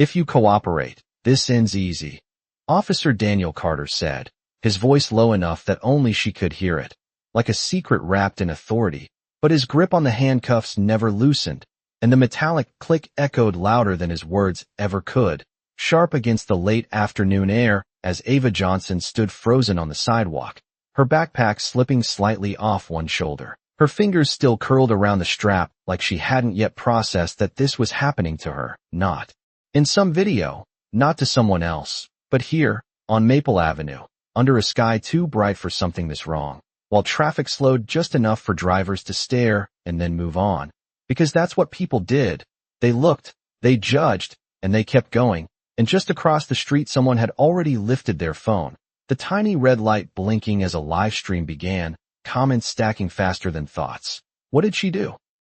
If you cooperate, this ends easy. Officer Daniel Carter said, his voice low enough that only she could hear it, like a secret wrapped in authority, but his grip on the handcuffs never loosened, and the metallic click echoed louder than his words ever could, sharp against the late afternoon air as Ava Johnson stood frozen on the sidewalk, her backpack slipping slightly off one shoulder. Her fingers still curled around the strap like she hadn't yet processed that this was happening to her, not in some video, not to someone else, but here, on Maple Avenue, under a sky too bright for something this wrong, while traffic slowed just enough for drivers to stare and then move on. Because that's what people did. They looked, they judged, and they kept going, and just across the street someone had already lifted their phone, the tiny red light blinking as a live stream began, comments stacking faster than thoughts. What did she do?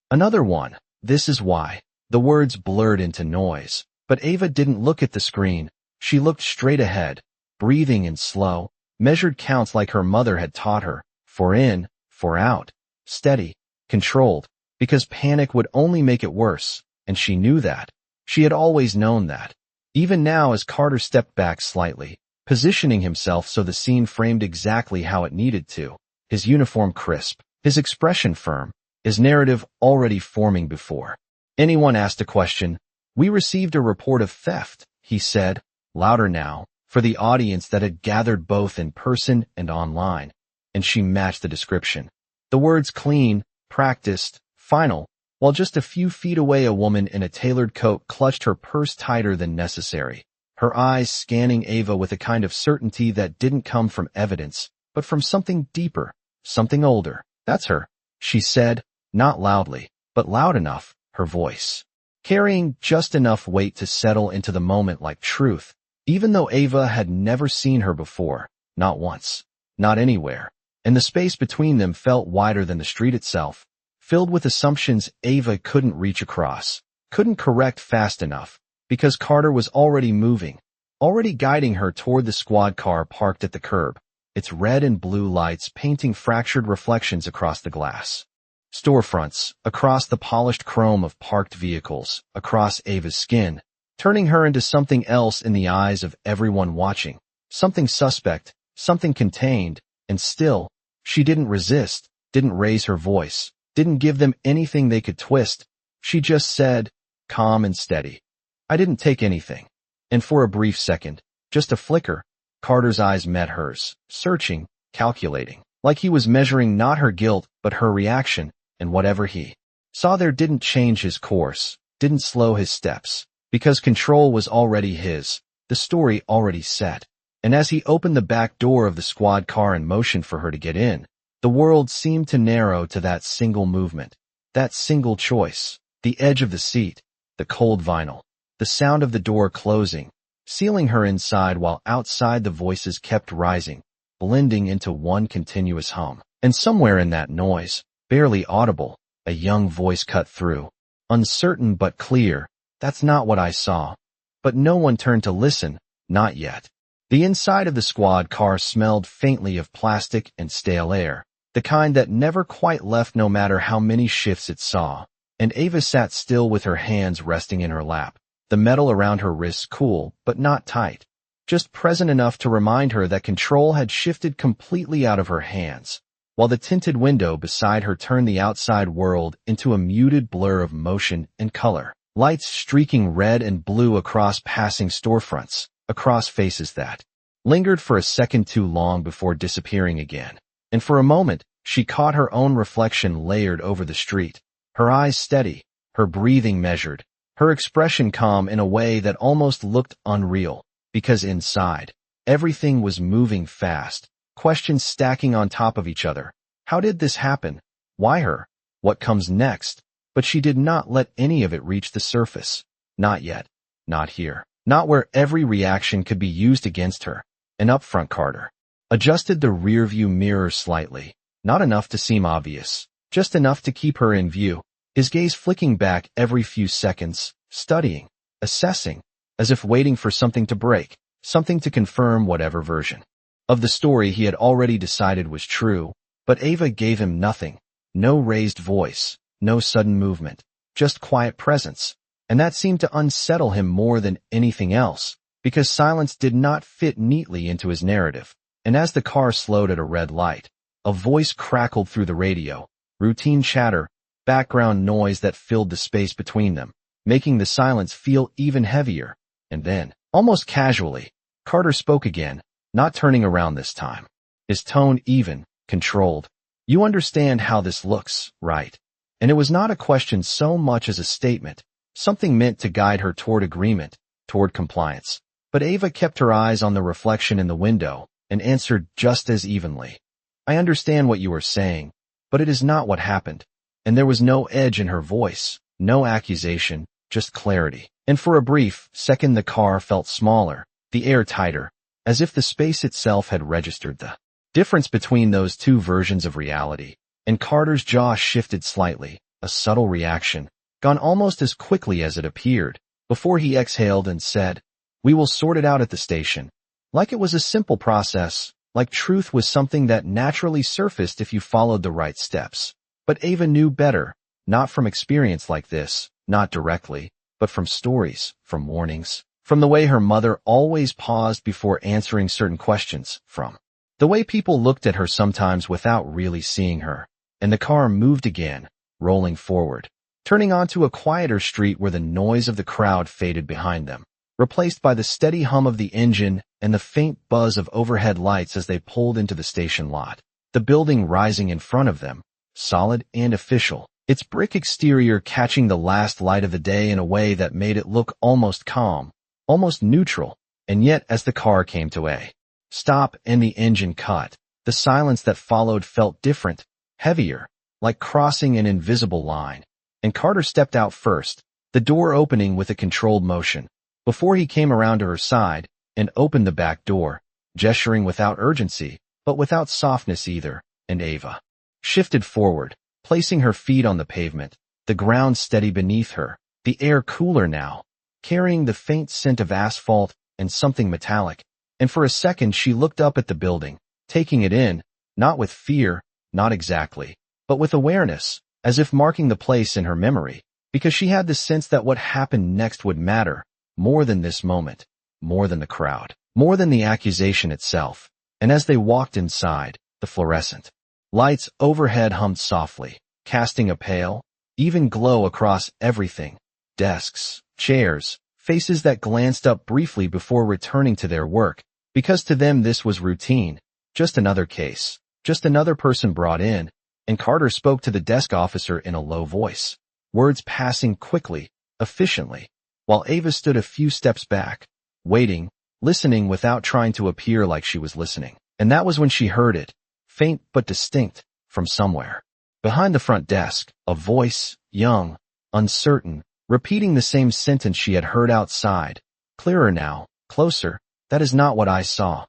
Another one. This is why. The words blurred into noise. But Ava didn't look at the screen. She looked straight ahead, breathing in slow, measured counts like her mother had taught her. 4 in, 4 out. Steady. Controlled. Because panic would only make it worse. And she knew that. She had always known that. Even now as Carter stepped back slightly, positioning himself so the scene framed exactly how it needed to. His uniform crisp, his expression firm, his narrative already forming before anyone asked a question. We received a report of theft, he said, louder now, for the audience that had gathered both in person and online. And she matched the description. The words clean, practiced, final, while just a few feet away a woman in a tailored coat clutched her purse tighter than necessary, her eyes scanning Ava with a kind of certainty that didn't come from evidence, but from something deeper. Something older. That's her, she said, not loudly, but loud enough, her voice carrying just enough weight to settle into the moment like truth, even though Ava had never seen her before, not once, not anywhere, and the space between them felt wider than the street itself, filled with assumptions Ava couldn't reach across, couldn't correct fast enough, because Carter was already moving, already guiding her toward the squad car parked at the curb, its red and blue lights painting fractured reflections across the glass. Storefronts, across the polished chrome of parked vehicles, across Ava's skin, turning her into something else in the eyes of everyone watching, something suspect, something contained, and still, she didn't resist, didn't raise her voice, didn't give them anything they could twist. She just said, calm and steady, I didn't take anything. And for a brief second, just a flicker, Carter's eyes met hers, searching, calculating, like he was measuring not her guilt but her reaction, and whatever he saw there didn't change his course, didn't slow his steps, because control was already his, the story already set. And as he opened the back door of the squad car and motioned for her to get in, the world seemed to narrow to that single movement, that single choice, the edge of the seat, the cold vinyl, the sound of the door closing, sealing her inside while outside the voices kept rising, blending into one continuous hum. And somewhere in that noise, barely audible, a young voice cut through, uncertain but clear, that's not what I saw. But no one turned to listen, not yet. The inside of the squad car smelled faintly of plastic and stale air, the kind that never quite left no matter how many shifts it saw. And Ava sat still with her hands resting in her lap, the metal around her wrists cool but not tight, just present enough to remind her that control had shifted completely out of her hands, while the tinted window beside her turned the outside world into a muted blur of motion and color, lights streaking red and blue across passing storefronts, across faces that lingered for a second too long before disappearing again. And for a moment, she caught her own reflection layered over the street, her eyes steady, her breathing measured, her expression calm in a way that almost looked unreal, because inside, everything was moving fast, questions stacking on top of each other. How did this happen? Why her? What comes next? But she did not let any of it reach the surface. Not yet. Not here. Not where every reaction could be used against her. And up front Carter adjusted the rearview mirror slightly, not enough to seem obvious, just enough to keep her in view, his gaze flicking back every few seconds, studying, assessing, as if waiting for something to break, something to confirm whatever version of the story he had already decided was true. But Ava gave him nothing, no raised voice, no sudden movement, just quiet presence. and that seemed to unsettle him more than anything else, because silence did not fit neatly into his narrative. And as the car slowed at a red light, a voice crackled through the radio, routine chatter, background noise that filled the space between them, making the silence feel even heavier. And then, almost casually, Carter spoke again, not turning around this time. His tone even, controlled. "You understand how this looks, right?" And it was not a question so much as a statement, something meant to guide her toward agreement, toward compliance. But Ava kept her eyes on the reflection in the window and answered just as evenly. "I understand what you are saying, but it is not what happened." And there was no edge in her voice, no accusation, just clarity. And for a brief second the car felt smaller, the air tighter, as if the space itself had registered the difference between those two versions of reality. And Carter's jaw shifted slightly, a subtle reaction, gone almost as quickly as it appeared, before he exhaled and said, "We will sort it out at the station." Like it was a simple process, like truth was something that naturally surfaced if you followed the right steps. But Ava knew better, not from experience like this, not directly, but from stories, from warnings, from the way her mother always paused before answering certain questions, from the way people looked at her sometimes without really seeing her. And the car moved again, rolling forward, turning onto a quieter street where the noise of the crowd faded behind them, replaced by the steady hum of the engine and the faint buzz of overhead lights as they pulled into the station lot. The building rising in front of them, solid and official, its brick exterior catching the last light of the day in a way that made it look almost calm, almost neutral. And yet as the car came to a stop and the engine cut, the silence that followed felt different, heavier, like crossing an invisible line. And Carter stepped out first, the door opening with a controlled motion, before he came around to her side and opened the back door, gesturing without urgency, but without softness either. And Ava shifted forward, placing her feet on the pavement, the ground steady beneath her, the air cooler now, carrying the faint scent of asphalt and something metallic. And for a second she looked up at the building, taking it in, not with fear, not exactly, but with awareness, as if marking the place in her memory, because she had the sense that what happened next would matter, more than this moment, more than the crowd, more than the accusation itself. And as they walked inside, the fluorescent lights overhead hummed softly, casting a pale, even glow across everything, desks, chairs, faces that glanced up briefly before returning to their work, because to them this was routine, just another case, just another person brought in. And Carter spoke to the desk officer in a low voice, words passing quickly, efficiently, while Ava stood a few steps back, waiting, listening without trying to appear like she was listening. And that was when she heard it, faint but distinct, from somewhere behind the front desk, a voice, young, uncertain, repeating the same sentence she had heard outside, clearer now, closer. "That is not what I saw."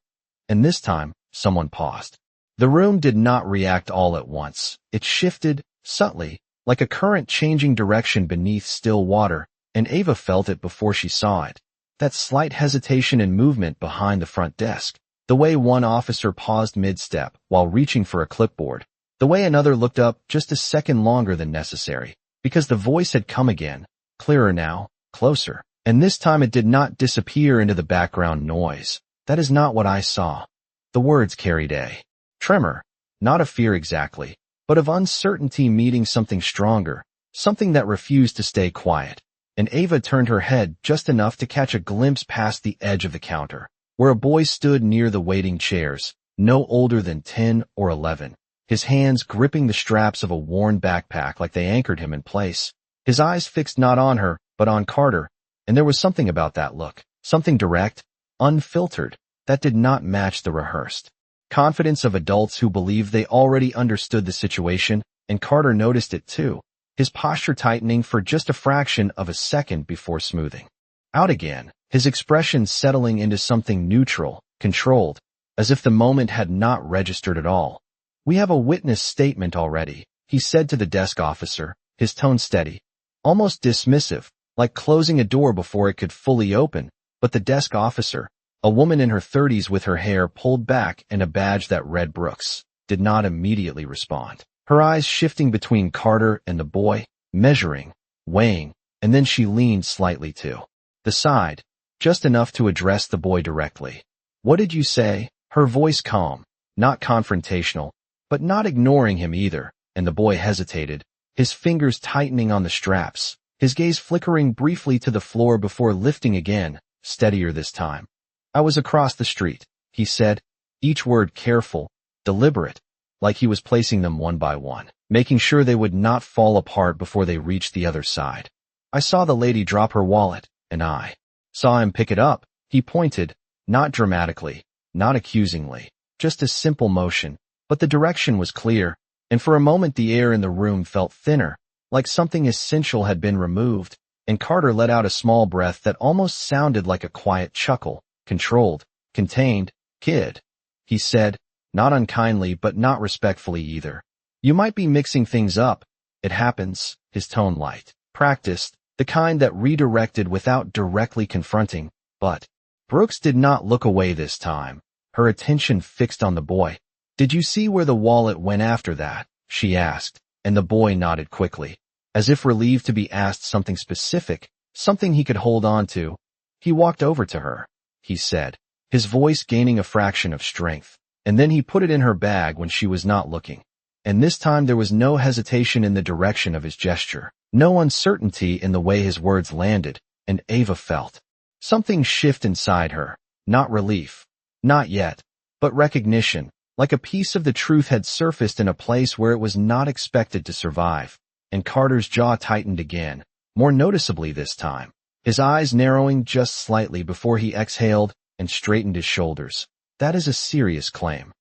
And this time, someone paused. The room did not react all at once. It shifted, subtly, like a current changing direction beneath still water, and Ava felt it before she saw it. That slight hesitation and movement behind the front desk. The way one officer paused mid-step while reaching for a clipboard. The way another looked up just a second longer than necessary, because the voice had come again, clearer now, closer. And this time it did not disappear into the background noise. "That is not what I saw." The words carried a tremor, not of fear exactly, but of uncertainty meeting something stronger, something that refused to stay quiet. And Ava turned her head just enough to catch a glimpse past the edge of the counter, where a boy stood near the waiting chairs, no older than 10 or 11, his hands gripping the straps of a worn backpack like they anchored him in place, his eyes fixed not on her, but on Carter. And there was something about that look, something direct, unfiltered, that did not match the rehearsed confidence of adults who believed they already understood the situation. And Carter noticed it too, his posture tightening for just a fraction of a second before smoothing out again, his expression settling into something neutral, controlled, as if the moment had not registered at all. "We have a witness statement already," he said to the desk officer, his tone steady, almost dismissive, like closing a door before it could fully open. But the desk officer, a woman in her 30s with her hair pulled back and a badge that read Brooks, did not immediately respond. Her eyes shifting between Carter and the boy, measuring, weighing, and then she leaned slightly to the side, just enough to address the boy directly. "What did you say?" Her voice calm, not confrontational, but not ignoring him either, and the boy hesitated, his fingers tightening on the straps, his gaze flickering briefly to the floor before lifting again, steadier this time. "I was across the street," he said, each word careful, deliberate, like he was placing them one by one, making sure they would not fall apart before they reached the other side. "I saw the lady drop her wallet, and I saw him pick it up." He pointed, not dramatically, not accusingly, just a simple motion, but the direction was clear, and for a moment the air in the room felt thinner, like something essential had been removed, and Carter let out a small breath that almost sounded like a quiet chuckle. "Controlled, contained, kid," he said, not unkindly but not respectfully either. "You might be mixing things up. It happens," his tone light, practiced, the kind that redirected without directly confronting, but Brooks did not look away this time, her attention fixed on the boy. "Did you see where the wallet went after that?" she asked, and the boy nodded quickly, as if relieved to be asked something specific, something he could hold on to. "He walked over to her," he said, his voice gaining a fraction of strength, "and then he put it in her bag when she was not looking." And this time there was no hesitation in the direction of his gesture, no uncertainty in the way his words landed, and Ava felt something shift inside her, not relief, not yet, but recognition, like a piece of the truth had surfaced in a place where it was not expected to survive. And Carter's jaw tightened again, more noticeably this time, his eyes narrowing just slightly before he exhaled and straightened his shoulders. "That is a serious claim,"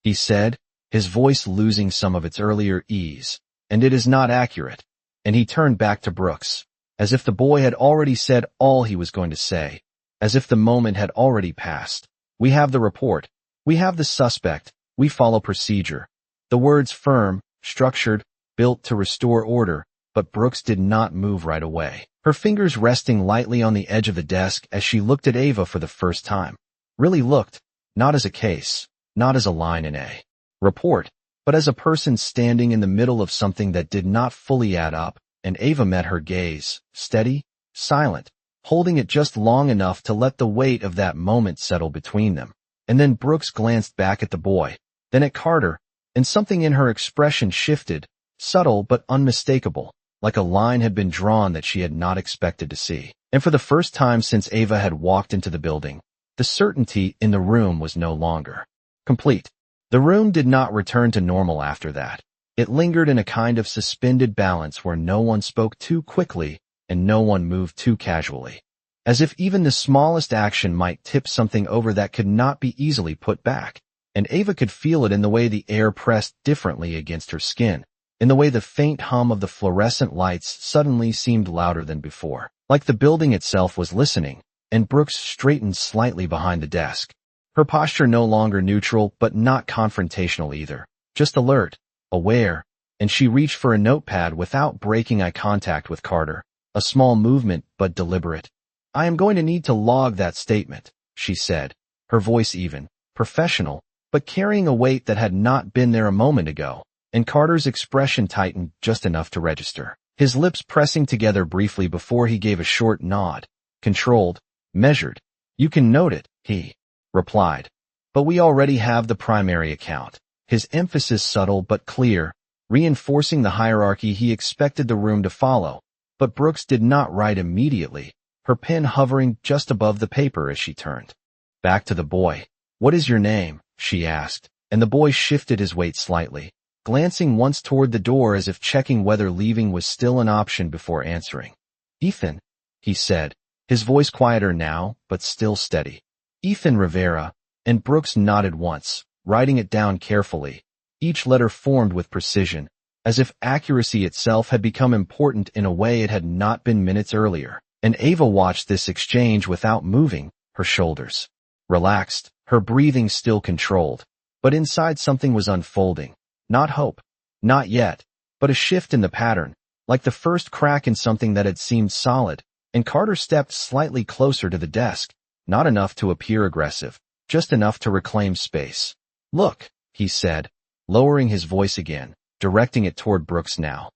he said, his voice losing some of its earlier ease, "and it is not accurate." And he turned back to Brooks, as if the boy had already said all he was going to say, as if the moment had already passed. "We have the report. We have the suspect. We follow procedure." The words firm, structured, built to restore order, but Brooks did not move right away, her fingers resting lightly on the edge of the desk as she looked at Ava for the first time. Really looked, not as a case, not as a line in a report, but as a person standing in the middle of something that did not fully add up, and Ava met her gaze, steady, silent, holding it just long enough to let the weight of that moment settle between them. And then Brooks glanced back at the boy, then at Carter, and something in her expression shifted, subtle but unmistakable, like a line had been drawn that she had not expected to see. And for the first time since Ava had walked into the building, the certainty in the room was no longer complete. The room did not return to normal after that. It lingered in a kind of suspended balance where no one spoke too quickly and no one moved too casually, as if even the smallest action might tip something over that could not be easily put back. And Ava could feel it in the way the air pressed differently against her skin, in the way the faint hum of the fluorescent lights suddenly seemed louder than before, like the building itself was listening. And Brooks straightened slightly behind the desk, her posture no longer neutral but not confrontational either, just alert, aware, and she reached for a notepad without breaking eye contact with Carter, a small movement but deliberate. "I am going to need to log that statement," she said, her voice even, professional, but carrying a weight that had not been there a moment ago, and Carter's expression tightened just enough to register, his lips pressing together briefly before he gave a short nod. "Controlled, measured. You can note it," he replied. "But we already have the primary account," his emphasis subtle but clear, reinforcing the hierarchy he expected the room to follow. But Brooks did not write immediately, her pen hovering just above the paper as she turned back to the boy. "What is your name?" she asked, and the boy shifted his weight slightly, glancing once toward the door as if checking whether leaving was still an option before answering. "Ethan," he said, his voice quieter now, but still steady. "Ethan Rivera," and Brooks nodded once, writing it down carefully, each letter formed with precision, as if accuracy itself had become important in a way it had not been minutes earlier. And Ava watched this exchange without moving, her shoulders relaxed, her breathing still controlled. But inside something was unfolding. Not hope. Not yet. But a shift in the pattern, like the first crack in something that had seemed solid. And Carter stepped slightly closer to the desk, not enough to appear aggressive, just enough to reclaim space. "Look," he said, lowering his voice again, directing it toward Brooks now.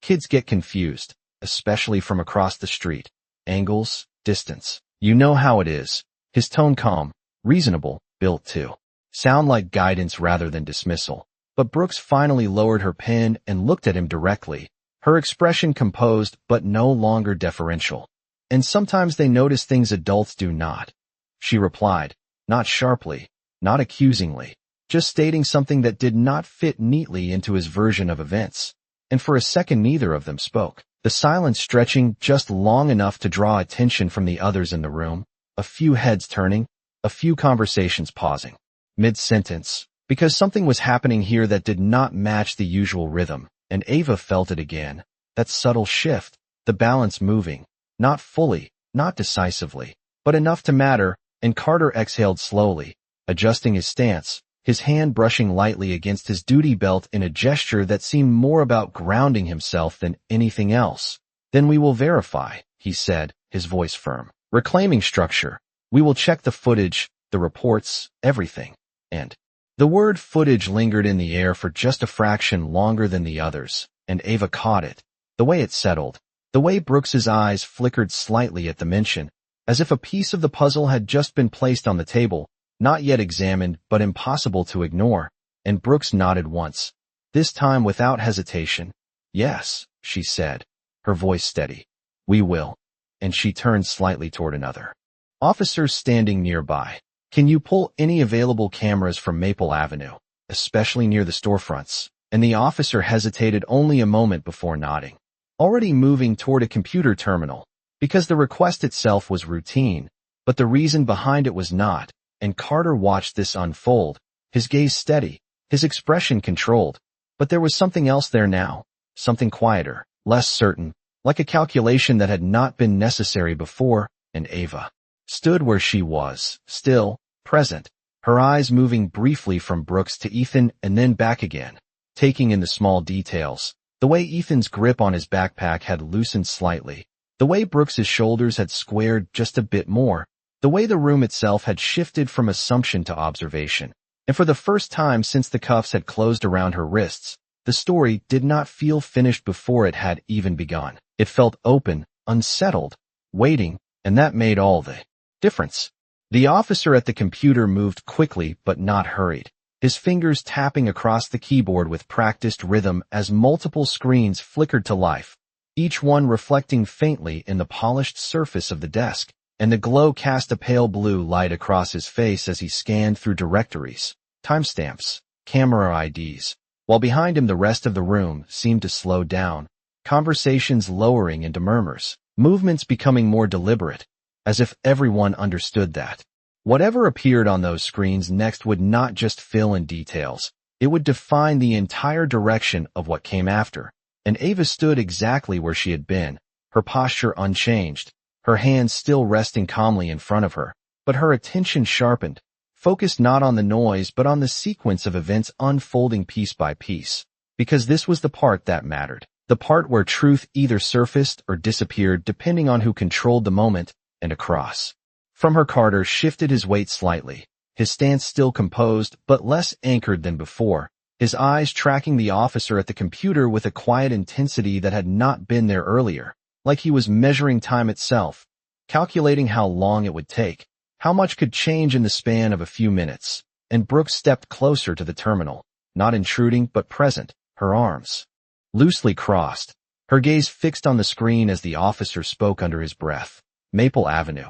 "Kids get confused, especially from across the street. Angles, distance. You know how it is. His tone calm, reasonable, built to sound like guidance rather than dismissal. But Brooks finally lowered her pen and looked at him directly, her expression composed but no longer deferential. And sometimes they notice things adults do not. She replied, not sharply, not accusingly, just stating something that did not fit neatly into his version of events. And for a second neither of them spoke, the silence stretching just long enough to draw attention from the others in the room, a few heads turning, a few conversations pausing. Mid-sentence, because something was happening here that did not match the usual rhythm, and Ava felt it again, that subtle shift, the balance moving, not fully, not decisively, but enough to matter, and Carter exhaled slowly, adjusting his stance, his hand brushing lightly against his duty belt in a gesture that seemed more about grounding himself than anything else. Then we will verify, he said, his voice firm. Reclaiming structure. We will check the footage, the reports, everything. And the word footage lingered in the air for just a fraction longer than the others, and Ava caught it. The way it settled, the way Brooks's eyes flickered slightly at the mention, as if a piece of the puzzle had just been placed on the table, not yet examined but impossible to ignore, and Brooks nodded once, this time without hesitation. Yes, she said, her voice steady. We will. And she turned slightly toward another officer standing nearby. Can you pull any available cameras from Maple Avenue, especially near the storefronts? And the officer hesitated only a moment before nodding, already moving toward a computer terminal, because the request itself was routine, but the reason behind it was not, and Carter watched this unfold, his gaze steady, his expression controlled. But there was something else there now, something quieter, less certain, like a calculation that had not been necessary before, and Ava stood where she was, still, present, her eyes moving briefly from Brooks to Ethan and then back again, taking in the small details, the way Ethan's grip on his backpack had loosened slightly, the way Brooks's shoulders had squared just a bit more, the way the room itself had shifted from assumption to observation. And for the first time since the cuffs had closed around her wrists, the story did not feel finished before it had even begun. It felt open, unsettled, waiting, and that made all the difference. The officer at the computer moved quickly but not hurried, his fingers tapping across the keyboard with practiced rhythm as multiple screens flickered to life, each one reflecting faintly in the polished surface of the desk, and the glow cast a pale blue light across his face as he scanned through directories, timestamps, camera IDs, while behind him the rest of the room seemed to slow down, conversations lowering into murmurs, movements becoming more deliberate, as if everyone understood that whatever appeared on those screens next would not just fill in details, it would define the entire direction of what came after. And Ava stood exactly where she had been, her posture unchanged, her hands still resting calmly in front of her, but her attention sharpened, focused not on the noise but on the sequence of events unfolding piece by piece, because this was the part that mattered, the part where truth either surfaced or disappeared depending on who controlled the moment. And across from her, Carter shifted his weight slightly, his stance still composed but less anchored than before, his eyes tracking the officer at the computer with a quiet intensity that had not been there earlier, like he was measuring time itself, calculating how long it would take, how much could change in the span of a few minutes. And Brooks stepped closer to the terminal, not intruding but present, her arms loosely crossed, her gaze fixed on the screen as the officer spoke under his breath. Maple Avenue.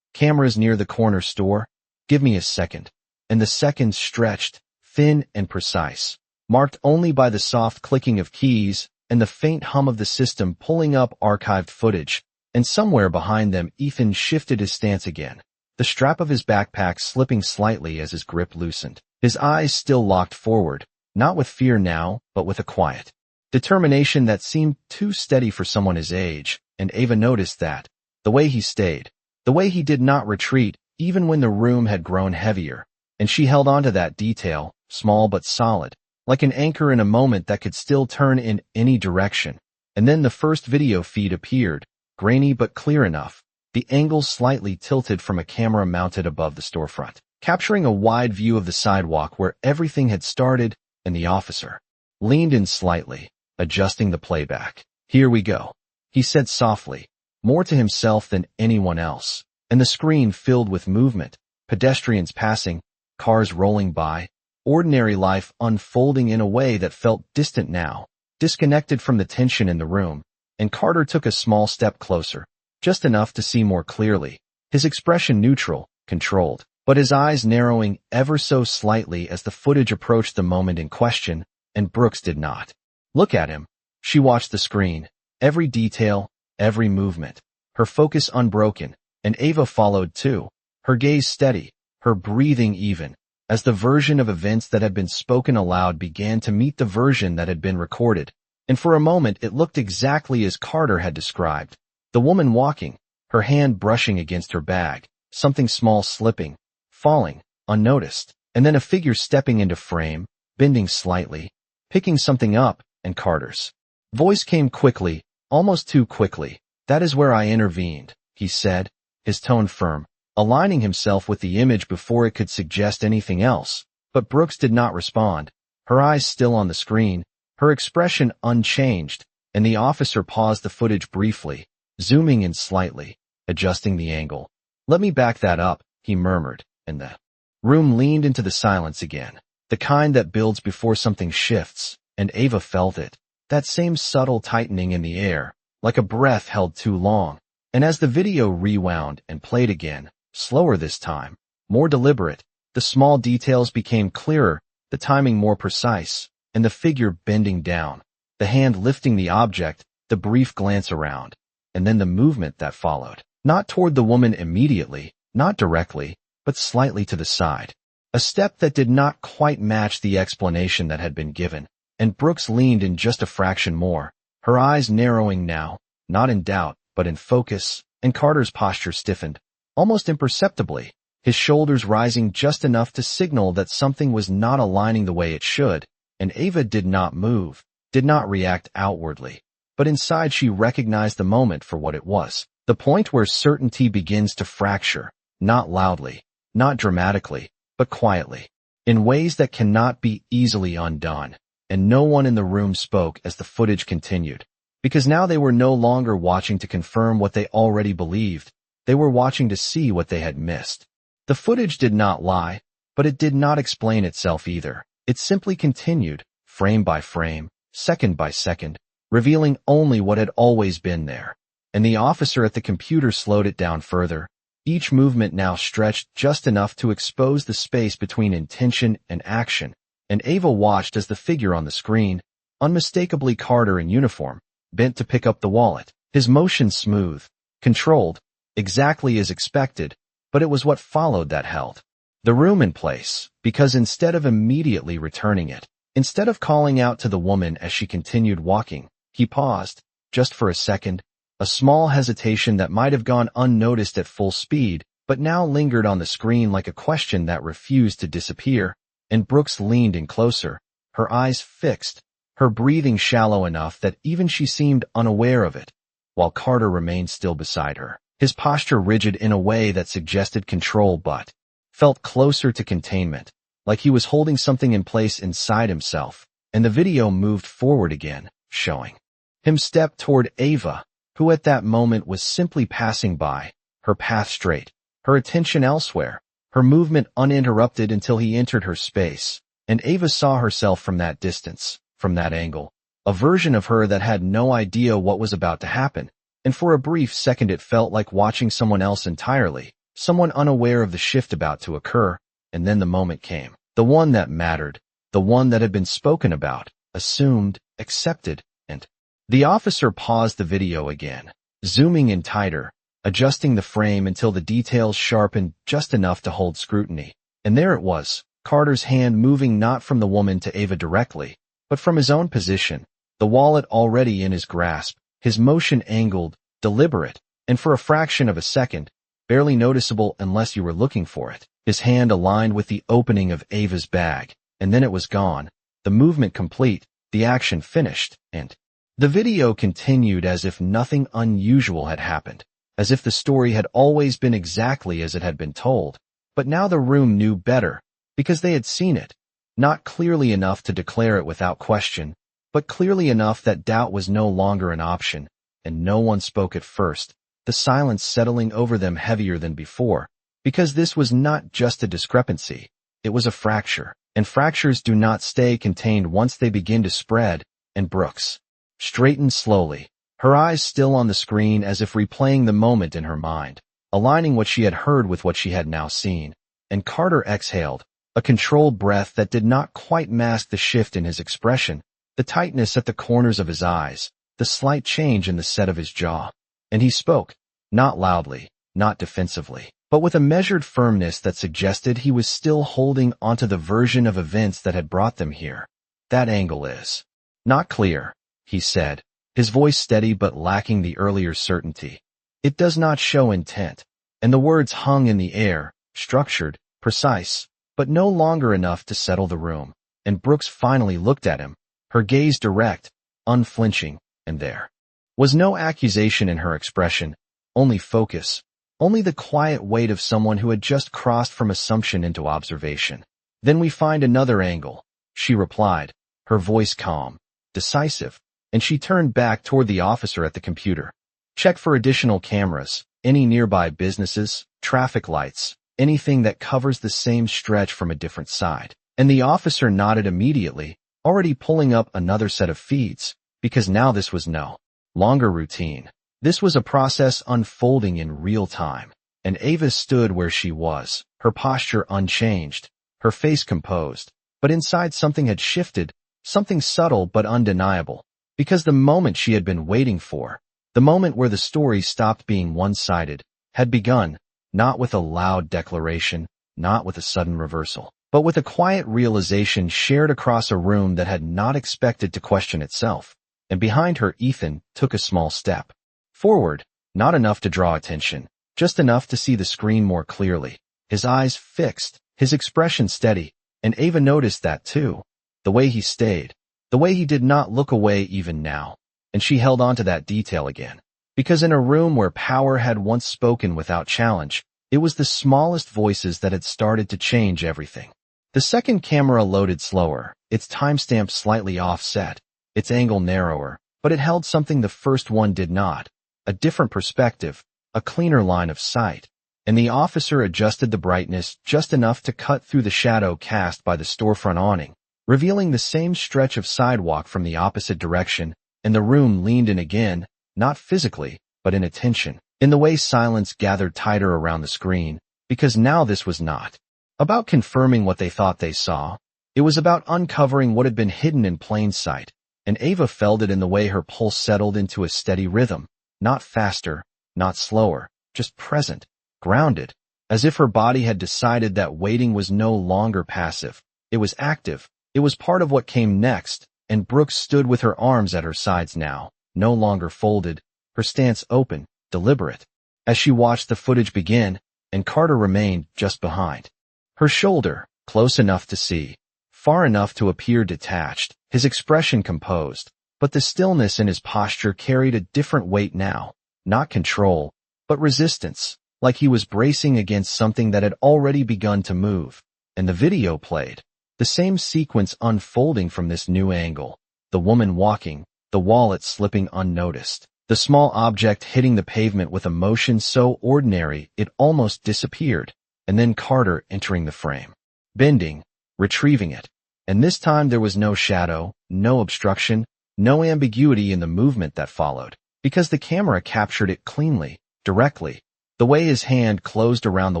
Cameras near the corner store. Give me a second. And the seconds stretched, thin and precise, marked only by the soft clicking of keys and the faint hum of the system pulling up archived footage. And somewhere behind them Ethan shifted his stance again, the strap of his backpack slipping slightly as his grip loosened, his eyes still locked forward, not with fear now, but with a quiet determination that seemed too steady for someone his age. And Ava noticed that. The way he stayed, the way he did not retreat, even when the room had grown heavier, and she held on to that detail, small but solid, like an anchor in a moment that could still turn in any direction. And then the first video feed appeared, grainy but clear enough, the angle slightly tilted from a camera mounted above the storefront, capturing a wide view of the sidewalk where everything had started, and the officer leaned in slightly, adjusting the playback. Here we go. he said softly, more to himself than anyone else. And the screen filled with movement, pedestrians passing, cars rolling by, ordinary life unfolding in a way that felt distant now, disconnected from the tension in the room, and Carter took a small step closer, just enough to see more clearly, his expression neutral, controlled, but his eyes narrowing ever so slightly as the footage approached the moment in question, and Brooks did not look at him. She watched the screen, every detail, every movement, her focus unbroken, and Ava followed too, her gaze steady, her breathing even, as the version of events that had been spoken aloud began to meet the version that had been recorded, and for a moment it looked exactly as Carter had described. The woman walking, her hand brushing against her bag, something small slipping, falling, unnoticed, and then a figure stepping into frame, bending slightly, picking something up, and Carter's voice came quickly, almost too quickly. "That is where I intervened," he said, his tone firm, aligning himself with the image before it could suggest anything else. But Brooks did not respond, her eyes still on the screen, her expression unchanged, and the officer paused the footage briefly, zooming in slightly, adjusting the angle. "Let me back that up," he murmured, and the room leaned into the silence again, the kind that builds before something shifts, and Ava felt it, that same subtle tightening in the air, like a breath held too long. And as the video rewound and played again, slower this time, more deliberate, the small details became clearer, the timing more precise, and the figure bending down, the hand lifting the object, the brief glance around, and then the movement that followed. Not toward the woman immediately, not directly, but slightly to the side. A step that did not quite match the explanation that had been given, and Brooks leaned in just a fraction more, her eyes narrowing now, not in doubt, but in focus, and Carter's posture stiffened, almost imperceptibly, his shoulders rising just enough to signal that something was not aligning the way it should, and Ava did not move, did not react outwardly, but inside she recognized the moment for what it was, the point where certainty begins to fracture, not loudly, not dramatically, but quietly, in ways that cannot be easily undone. And no one in the room spoke as the footage continued, because now they were no longer watching to confirm what they already believed, they were watching to see what they had missed. The footage did not lie, but it did not explain itself either. It simply continued, frame by frame, second by second, revealing only what had always been there. And the officer at the computer slowed it down further, each movement now stretched just enough to expose the space between intention and action. And Ava watched as the figure on the screen, unmistakably Carter in uniform, bent to pick up the wallet, his motion smooth, controlled, exactly as expected, but it was what followed that held the room in place, because instead of immediately returning it, instead of calling out to the woman as she continued walking, he paused, just for a second, a small hesitation that might have gone unnoticed at full speed, but now lingered on the screen like a question that refused to disappear. And Brooks leaned in closer, her eyes fixed, her breathing shallow enough that even she seemed unaware of it, while Carter remained still beside her, his posture rigid in a way that suggested control but felt closer to containment, like he was holding something in place inside himself. And the video moved forward again, showing him step toward Ava, who at that moment was simply passing by, her path straight, her attention elsewhere, her movement uninterrupted until he entered her space, and Ava saw herself from that distance, from that angle, a version of her that had no idea what was about to happen, and for a brief second it felt like watching someone else entirely, someone unaware of the shift about to occur, and then the moment came, the one that mattered, the one that had been spoken about, assumed, accepted, and the officer paused the video again, zooming in tighter, adjusting the frame until the details sharpened just enough to hold scrutiny. And there it was, Carter's hand moving not from the woman to Ava directly, but from his own position, the wallet already in his grasp, his motion angled, deliberate, and for a fraction of a second, barely noticeable unless you were looking for it, his hand aligned with the opening of Ava's bag, and then it was gone, the movement complete, the action finished, and the video continued as if nothing unusual had happened, as if the story had always been exactly as it had been told. But now the room knew better, because they had seen it, not clearly enough to declare it without question, but clearly enough that doubt was no longer an option, and no one spoke at first, the silence settling over them heavier than before, because this was not just a discrepancy, it was a fracture, and fractures do not stay contained once they begin to spread, and Brooks straightened slowly, her eyes still on the screen as if replaying the moment in her mind, aligning what she had heard with what she had now seen, and Carter exhaled, a controlled breath that did not quite mask the shift in his expression, the tightness at the corners of his eyes, the slight change in the set of his jaw. And he spoke, not loudly, not defensively, but with a measured firmness that suggested he was still holding onto the version of events that had brought them here. That angle is not clear, he said, his voice steady but lacking the earlier certainty. It does not show intent, and the words hung in the air, structured, precise, but no longer enough to settle the room. And Brooks finally looked at him, her gaze direct, unflinching, and there was no accusation in her expression, only focus, only the quiet weight of someone who had just crossed from assumption into observation. Then we find another angle, she replied, her voice calm, decisive, and she turned back toward the officer at the computer. Check for additional cameras, any nearby businesses, traffic lights, anything that covers the same stretch from a different side. And the officer nodded immediately, already pulling up another set of feeds, because now this was no longer routine. This was a process unfolding in real time, and Ava stood where she was, her posture unchanged, her face composed, but inside something had shifted, something subtle but undeniable, because the moment she had been waiting for, the moment where the story stopped being one-sided, had begun, not with a loud declaration, not with a sudden reversal, but with a quiet realization shared across a room that had not expected to question itself. And behind her, Ethan took a small step forward, not enough to draw attention, just enough to see the screen more clearly, his eyes fixed, his expression steady, and Ava noticed that too, the way he stayed, the way he did not look away even now, and she held on to that detail again, because in a room where power had once spoken without challenge, it was the smallest voices that had started to change everything. The second camera loaded slower, its timestamp slightly offset, its angle narrower, but it held something the first one did not, a different perspective, a cleaner line of sight, and the officer adjusted the brightness just enough to cut through the shadow cast by the storefront awning, revealing the same stretch of sidewalk from the opposite direction, and the room leaned in again, not physically, but in attention, in the way silence gathered tighter around the screen, because now this was not about confirming what they thought they saw, it was about uncovering what had been hidden in plain sight, and Ava felt it in the way her pulse settled into a steady rhythm, not faster, not slower, just present, grounded, as if her body had decided that waiting was no longer passive, it was active, it was part of what came next, and Brooks stood with her arms at her sides now, no longer folded, her stance open, deliberate, as she watched the footage begin, and Carter remained just behind. Her shoulder, close enough to see, far enough to appear detached, his expression composed, but the stillness in his posture carried a different weight now, not control, but resistance, like he was bracing against something that had already begun to move. And the video played, the same sequence unfolding from this new angle, the woman walking, the wallet slipping unnoticed, the small object hitting the pavement with a motion so ordinary it almost disappeared, and then Carter entering the frame, bending, retrieving it, and this time there was no shadow, no obstruction, no ambiguity in the movement that followed, because the camera captured it cleanly, directly, the way his hand closed around the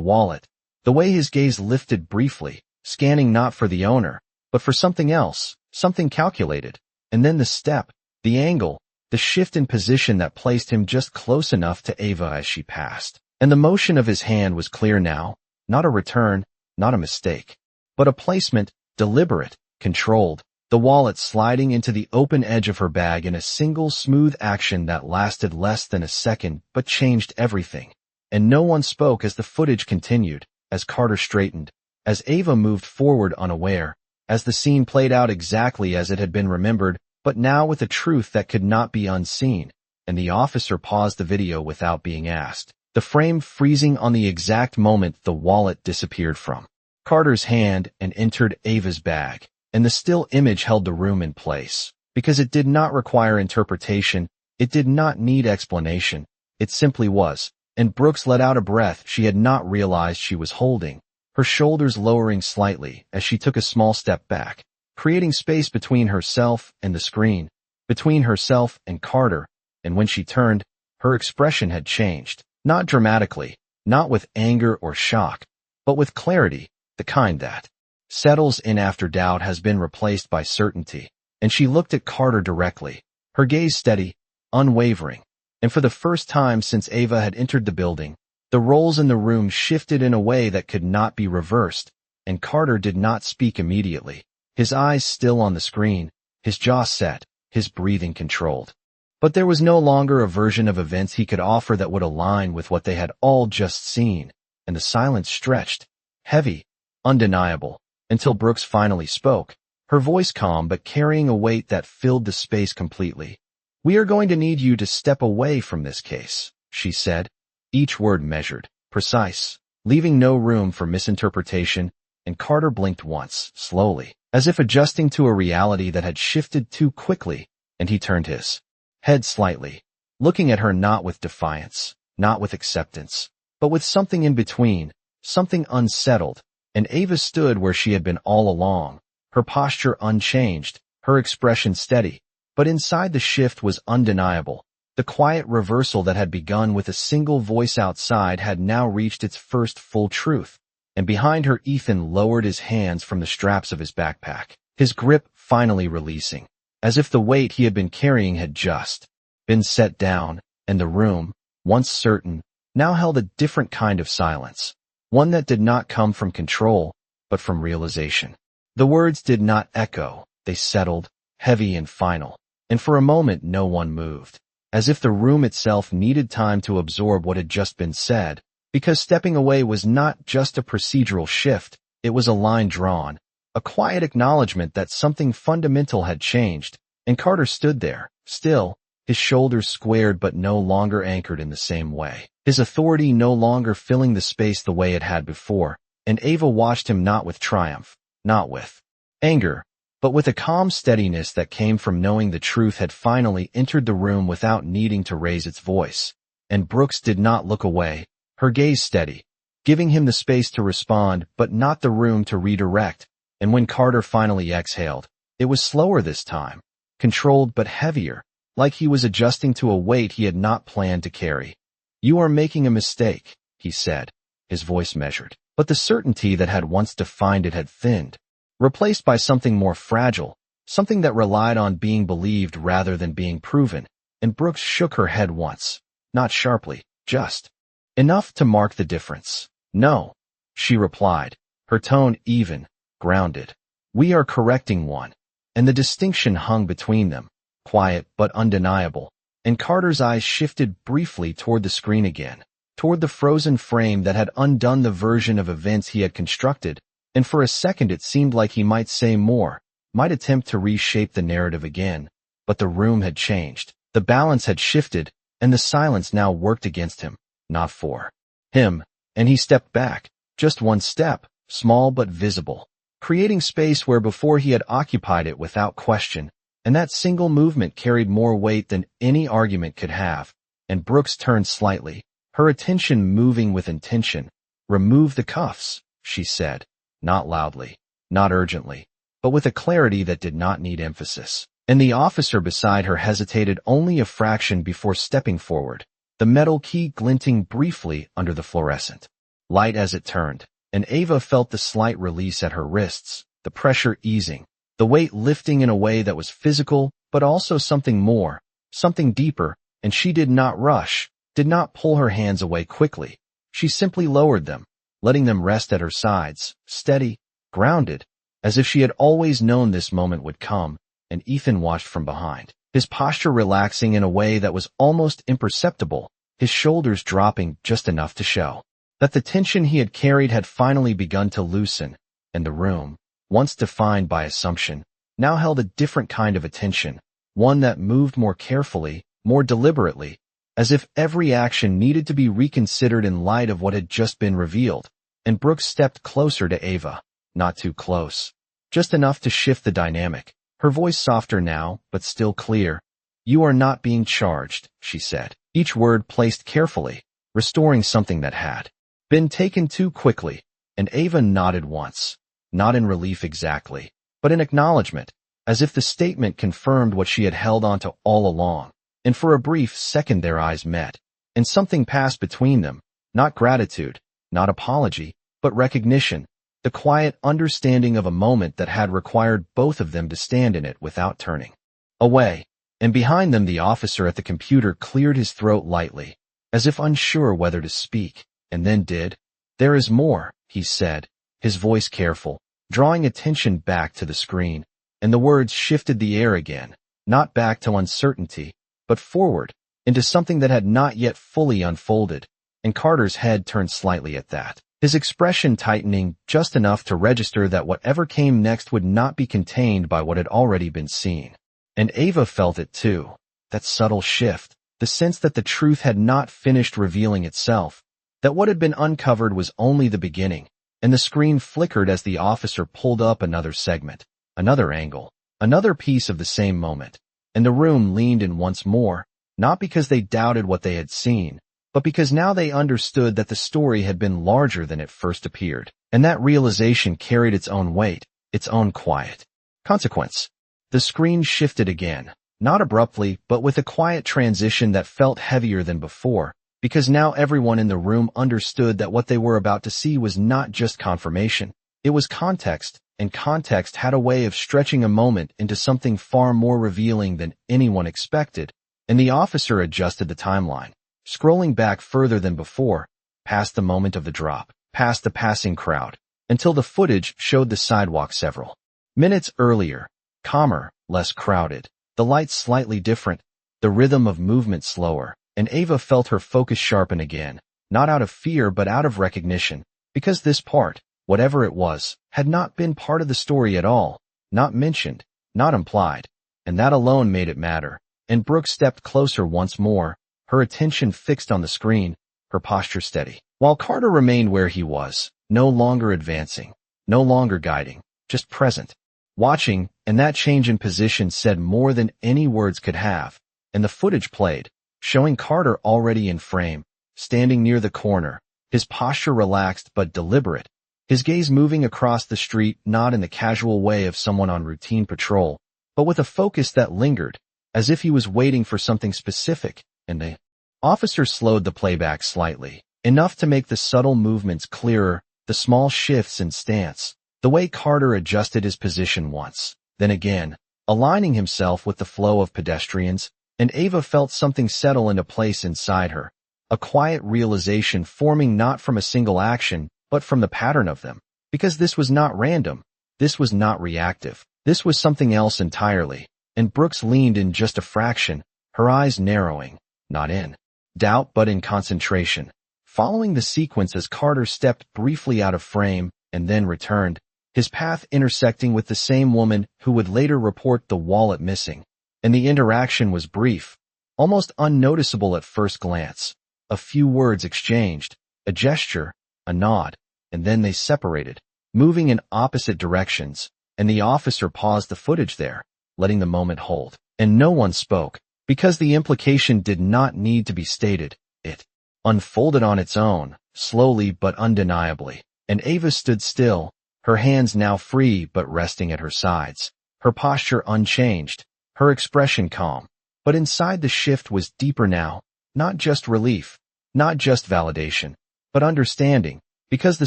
wallet, the way his gaze lifted briefly, scanning not for the owner, but for something else, something calculated, and then the step, the angle, the shift in position that placed him just close enough to Ava as she passed. And the motion of his hand was clear now, not a return, not a mistake, but a placement, deliberate, controlled, the wallet sliding into the open edge of her bag in a single smooth action that lasted less than a second but changed everything. And no one spoke as the footage continued, as Carter straightened, as Ava moved forward unaware, as the scene played out exactly as it had been remembered, but now with a truth that could not be unseen, and the officer paused the video without being asked, the frame freezing on the exact moment the wallet disappeared from Carter's hand and entered Ava's bag, and the still image held the room in place, because it did not require interpretation, It did not need explanation. It simply was. And Brooks let out a breath she had not realized she was holding, her shoulders lowering slightly as she took a small step back, creating space between herself and the screen, between herself and Carter, and when she turned, her expression had changed. Not dramatically, not with anger or shock, but with clarity, the kind that settles in after doubt has been replaced by certainty. And she looked at Carter directly, her gaze steady, unwavering. And for the first time since Ava had entered the building, the roles in the room shifted in a way that could not be reversed, and Carter did not speak immediately, his eyes still on the screen, his jaw set, his breathing controlled. But there was no longer a version of events he could offer that would align with what they had all just seen, and the silence stretched, heavy, undeniable, until Brooks finally spoke, her voice calm but carrying a weight that filled the space completely. "We are going to need you to step away from this case," she said, each word measured, precise, leaving no room for misinterpretation, and Carter blinked once, slowly, as if adjusting to a reality that had shifted too quickly, and he turned his head slightly, looking at her not with defiance, not with acceptance, but with something in between, something unsettled, and Ava stood where she had been all along, her posture unchanged, her expression steady, but inside the shift was undeniable. The quiet reversal that had begun with a single voice outside had now reached its first full truth, and behind her Ethan lowered his hands from the straps of his backpack, his grip finally releasing, as if the weight he had been carrying had just been set down, and the room, once certain, now held a different kind of silence, one that did not come from control, but from realization. The words did not echo, they settled, heavy and final, and for a moment no one moved, as if the room itself needed time to absorb what had just been said, because stepping away was not just a procedural shift, it was a line drawn, a quiet acknowledgement that something fundamental had changed, and Carter stood there, still, his shoulders squared but no longer anchored in the same way, his authority no longer filling the space the way it had before, and Ava watched him not with triumph, not with anger, but with a calm steadiness that came from knowing the truth had finally entered the room without needing to raise its voice. And Brooks did not look away, her gaze steady, giving him the space to respond but not the room to redirect, and when Carter finally exhaled, it was slower this time, controlled but heavier, like he was adjusting to a weight he had not planned to carry. "You are making a mistake," he said, his voice measured, but the certainty that had once defined it had thinned, replaced by something more fragile, something that relied on being believed rather than being proven, and Brooks shook her head once, not sharply, just enough to mark the difference. "No," she replied, her tone even, grounded. "We are correcting one." And the distinction hung between them, quiet but undeniable, and Carter's eyes shifted briefly toward the screen again, toward the frozen frame that had undone the version of events he had constructed, and for a second it seemed like he might say more, might attempt to reshape the narrative again, but the room had changed, the balance had shifted, and the silence now worked against him, not for him, and he stepped back, just one step, small but visible, creating space where before he had occupied it without question, and that single movement carried more weight than any argument could have, and Brooks turned slightly, her attention moving with intention. "Remove the cuffs," she said, not loudly, not urgently, but with a clarity that did not need emphasis. And the officer beside her hesitated only a fraction before stepping forward, the metal key glinting briefly under the fluorescent light as it turned, and Ava felt the slight release at her wrists, the pressure easing, the weight lifting in a way that was physical, but also something more, something deeper, and she did not rush, did not pull her hands away quickly. She simply lowered them, letting them rest at her sides, steady, grounded, as if she had always known this moment would come, and Ethan watched from behind, his posture relaxing in a way that was almost imperceptible, his shoulders dropping just enough to show that the tension he had carried had finally begun to loosen, and the room, once defined by assumption, now held a different kind of attention, one that moved more carefully, more deliberately, as if every action needed to be reconsidered in light of what had just been revealed, and Brooks stepped closer to Ava, not too close, just enough to shift the dynamic, her voice softer now, but still clear. "You are not being charged," she said, each word placed carefully, restoring something that had been taken too quickly, and Ava nodded once, not in relief exactly, but in acknowledgement, as if the statement confirmed what she had held onto all along. And for a brief second their eyes met, and something passed between them, not gratitude, not apology, but recognition, the quiet understanding of a moment that had required both of them to stand in it without turning away. And behind them the officer at the computer cleared his throat lightly, as if unsure whether to speak, and then did. "There is more," he said, his voice careful, drawing attention back to the screen, and the words shifted the air again, not back to uncertainty, but forward, into something that had not yet fully unfolded, and Carter's head turned slightly at that, his expression tightening just enough to register that whatever came next would not be contained by what had already been seen. And Ava felt it too, that subtle shift, the sense that the truth had not finished revealing itself, that what had been uncovered was only the beginning, and the screen flickered as the officer pulled up another segment, another angle, another piece of the same moment, and the room leaned in once more, not because they doubted what they had seen, but because now they understood that the story had been larger than it first appeared, and that realization carried its own weight, its own quiet consequence. The screen shifted again, not abruptly, but with a quiet transition that felt heavier than before, because now everyone in the room understood that what they were about to see was not just confirmation, it was context, and context had a way of stretching a moment into something far more revealing than anyone expected, and the officer adjusted the timeline, scrolling back further than before, past the moment of the drop, past the passing crowd, until the footage showed the sidewalk several minutes earlier, calmer, less crowded, the lights slightly different, the rhythm of movement slower, and Ava felt her focus sharpen again, not out of fear but out of recognition, because this part, whatever it was, had not been part of the story at all, not mentioned, not implied, and that alone made it matter. And Brooke stepped closer once more, her attention fixed on the screen, her posture steady, while Carter remained where he was, no longer advancing, no longer guiding, just present, watching, and that change in position said more than any words could have, and the footage played, showing Carter already in frame, standing near the corner, his posture relaxed but deliberate, his gaze moving across the street not in the casual way of someone on routine patrol, but with a focus that lingered, as if he was waiting for something specific, and the officer slowed the playback slightly, enough to make the subtle movements clearer, the small shifts in stance, the way Carter adjusted his position once, then again, aligning himself with the flow of pedestrians, and Ava felt something settle into place inside her, a quiet realization forming not from a single action, but from the pattern of them, because this was not random, this was not reactive, this was something else entirely, and Brooks leaned in just a fraction, her eyes narrowing, not in doubt but in concentration, following the sequence as Carter stepped briefly out of frame, and then returned, his path intersecting with the same woman who would later report the wallet missing. And the interaction was brief, almost unnoticeable at first glance. A few words exchanged, a gesture, a nod, and then they separated, moving in opposite directions, and the officer paused the footage there, letting the moment hold. And no one spoke, because the implication did not need to be stated. It unfolded on its own, slowly but undeniably, and Ava stood still, her hands now free but resting at her sides, her posture unchanged, her expression calm. But inside the shift was deeper now, not just relief, not just validation, but understanding, because the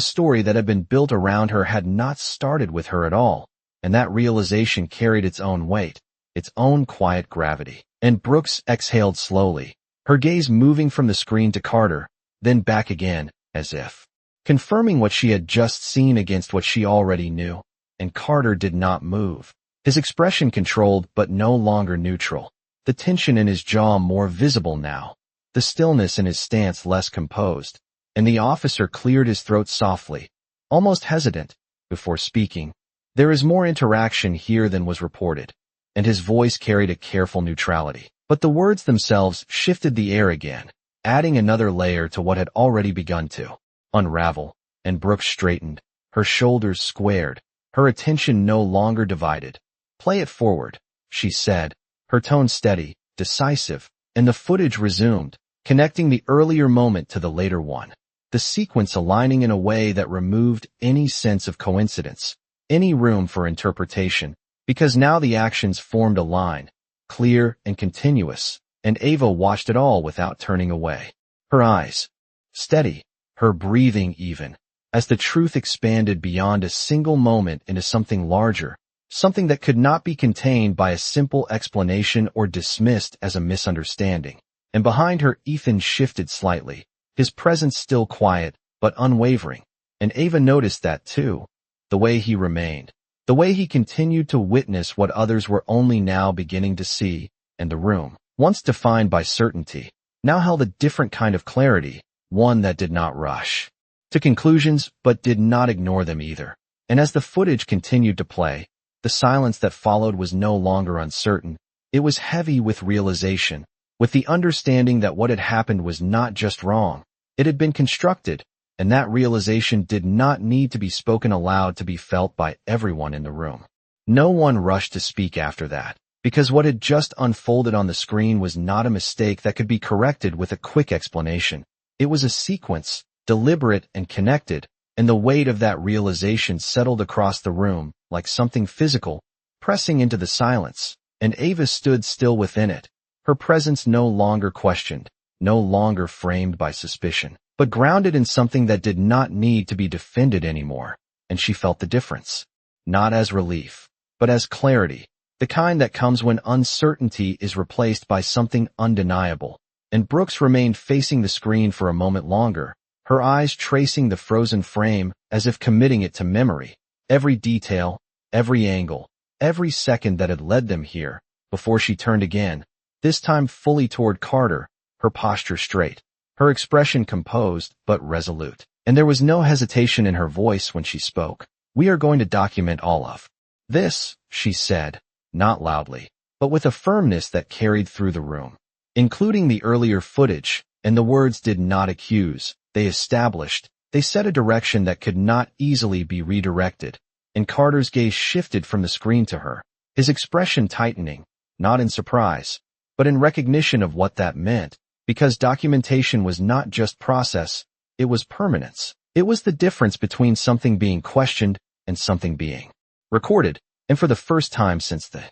story that had been built around her had not started with her at all, and that realization carried its own weight, its own quiet gravity. And Brooks exhaled slowly, her gaze moving from the screen to Carter, then back again, as if confirming what she had just seen against what she already knew. And Carter did not move, his expression controlled but no longer neutral, the tension in his jaw more visible now, the stillness in his stance less composed, and the officer cleared his throat softly, almost hesitant, before speaking. "There is more interaction here than was reported," and his voice carried a careful neutrality. But the words themselves shifted the air again, adding another layer to what had already begun to unravel, and Brooks straightened, her shoulders squared, her attention no longer divided. "Play it forward," she said, her tone steady, decisive, and the footage resumed, connecting the earlier moment to the later one. The sequence aligning in a way that removed any sense of coincidence, any room for interpretation, because now the actions formed a line, clear and continuous, and Ava watched it all without turning away. Her eyes steady, her breathing even, as the truth expanded beyond a single moment into something larger, something that could not be contained by a simple explanation or dismissed as a misunderstanding. And behind her, Ethan shifted slightly, his presence still quiet but unwavering, and Ava noticed that too. The way he remained, the way he continued to witness what others were only now beginning to see, and the room, once defined by certainty, now held a different kind of clarity, one that did not rush to conclusions but did not ignore them either. And as the footage continued to play, the silence that followed was no longer uncertain. It was heavy with realization, with the understanding that what had happened was not just wrong, it had been constructed, and that realization did not need to be spoken aloud to be felt by everyone in the room. No one rushed to speak after that, because what had just unfolded on the screen was not a mistake that could be corrected with a quick explanation. It was a sequence, deliberate and connected, and the weight of that realization settled across the room, like something physical, pressing into the silence, and Ava stood still within it, her presence no longer questioned, no longer framed by suspicion, but grounded in something that did not need to be defended anymore, and she felt the difference. Not as relief, but as clarity, the kind that comes when uncertainty is replaced by something undeniable. And Brooks remained facing the screen for a moment longer, her eyes tracing the frozen frame as if committing it to memory, every detail, every angle, every second that had led them here, before she turned again, this time fully toward Carter, her posture straight, her expression composed but resolute. And there was no hesitation in her voice when she spoke. "We are going to document all of this," she said, not loudly, but with a firmness that carried through the room, including the earlier footage, and the words did not accuse, they established, they set a direction that could not easily be redirected. And Carter's gaze shifted from the screen to her, his expression tightening, not in surprise, but in recognition of what that meant, because documentation was not just process, it was permanence. It was the difference between something being questioned and something being recorded, and for the first time since the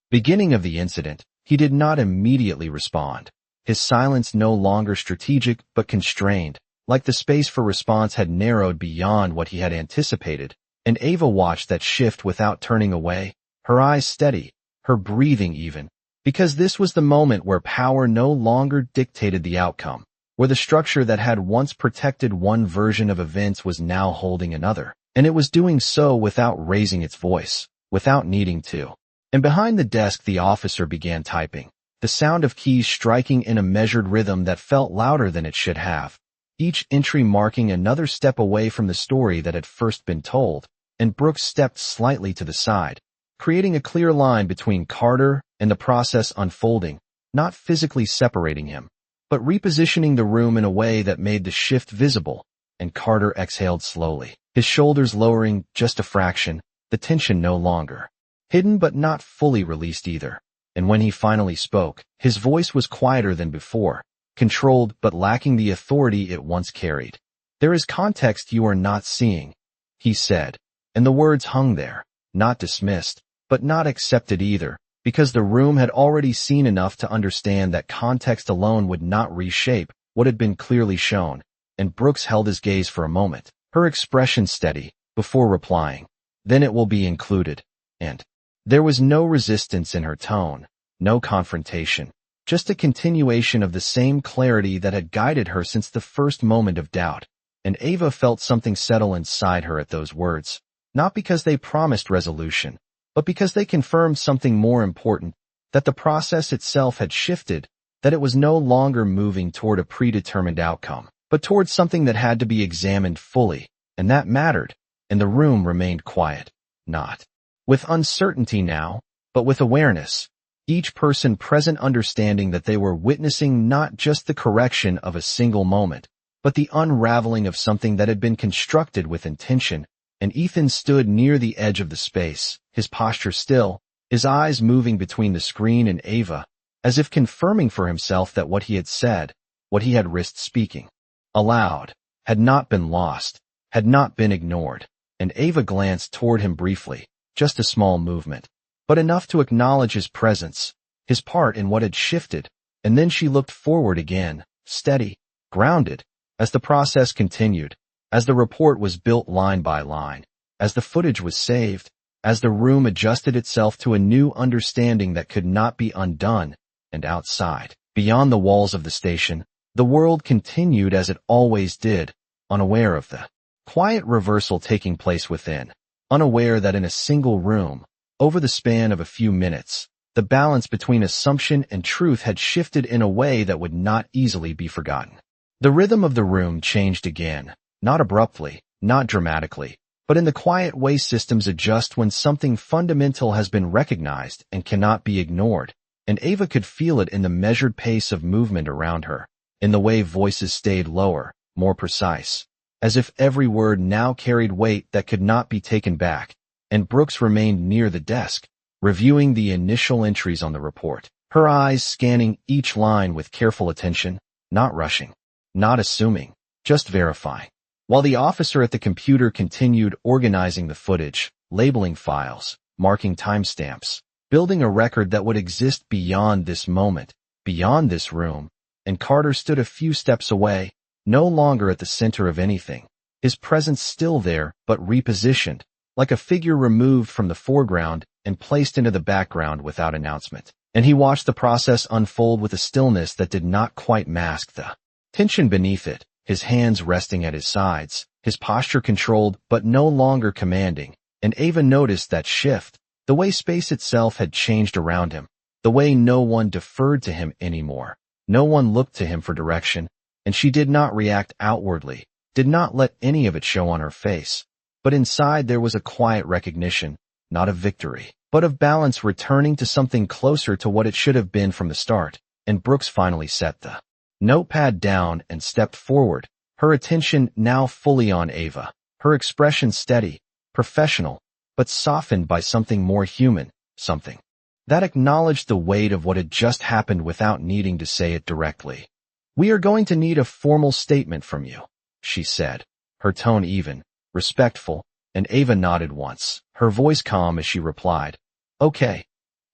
beginning of the incident, he did not immediately respond. His silence no longer strategic but constrained, like the space for response had narrowed beyond what he had anticipated, and Ava watched that shift without turning away, her eyes steady, her breathing even, because this was the moment where power no longer dictated the outcome, where the structure that had once protected one version of events was now holding another, and it was doing so without raising its voice, without needing to. And behind the desk the officer began typing, the sound of keys striking in a measured rhythm that felt louder than it should have, each entry marking another step away from the story that had first been told. And Brooks stepped slightly to the side, creating a clear line between Carter and the process unfolding, not physically separating him, but repositioning the room in a way that made the shift visible. And Carter exhaled slowly, his shoulders lowering just a fraction, the tension no longer hidden but not fully released either. And when he finally spoke, his voice was quieter than before, controlled but lacking the authority it once carried. "There is context you are not seeing," he said, and the words hung there, not dismissed, but not accepted either, because the room had already seen enough to understand that context alone would not reshape what had been clearly shown. And Brooks held his gaze for a moment, her expression steady, before replying, "Then it will be included." And there was no resistance in her tone, no confrontation, just a continuation of the same clarity that had guided her since the first moment of doubt. And Ava felt something settle inside her at those words, not because they promised resolution, but because they confirmed something more important, that the process itself had shifted, that it was no longer moving toward a predetermined outcome, but toward something that had to be examined fully, and that mattered. And the room remained quiet, not with uncertainty now, but with awareness, each person present understanding that they were witnessing not just the correction of a single moment, but the unraveling of something that had been constructed with intention. And Ethan stood near the edge of the space, his posture still, his eyes moving between the screen and Ava, as if confirming for himself that what he had said, what he had risked speaking aloud, had not been lost, had not been ignored. And Ava glanced toward him briefly, just a small movement, but enough to acknowledge his presence, his part in what had shifted, and then she looked forward again, steady, grounded, as the process continued, as the report was built line by line, as the footage was saved, as the room adjusted itself to a new understanding that could not be undone. And outside, beyond the walls of the station, the world continued as it always did, unaware of the quiet reversal taking place within, unaware that in a single room, over the span of a few minutes, the balance between assumption and truth had shifted in a way that would not easily be forgotten. The rhythm of the room changed again, not abruptly, not dramatically, but in the quiet way systems adjust when something fundamental has been recognized and cannot be ignored, and Ava could feel it in the measured pace of movement around her, in the way voices stayed lower, more precise, as if every word now carried weight that could not be taken back, and Brooks remained near the desk, reviewing the initial entries on the report, her eyes scanning each line with careful attention, not rushing, not assuming, just verifying, while the officer at the computer continued organizing the footage, labeling files, marking timestamps, building a record that would exist beyond this moment, beyond this room, and Carter stood a few steps away, no longer at the center of anything, his presence still there but repositioned, like a figure removed from the foreground and placed into the background without announcement. And he watched the process unfold with a stillness that did not quite mask the tension beneath it, his hands resting at his sides, his posture controlled but no longer commanding, and Ava noticed that shift, the way space itself had changed around him, the way no one deferred to him anymore, no one looked to him for direction, and she did not react outwardly, did not let any of it show on her face, but inside there was a quiet recognition, not of victory, but of balance returning to something closer to what it should have been from the start, and Brooks finally set the notepad down and stepped forward, her attention now fully on Ava, her expression steady, professional, but softened by something more human, something that acknowledged the weight of what had just happened without needing to say it directly. "We are going to need a formal statement from you," she said, her tone even, respectful, and Ava nodded once, her voice calm as she replied, "Okay."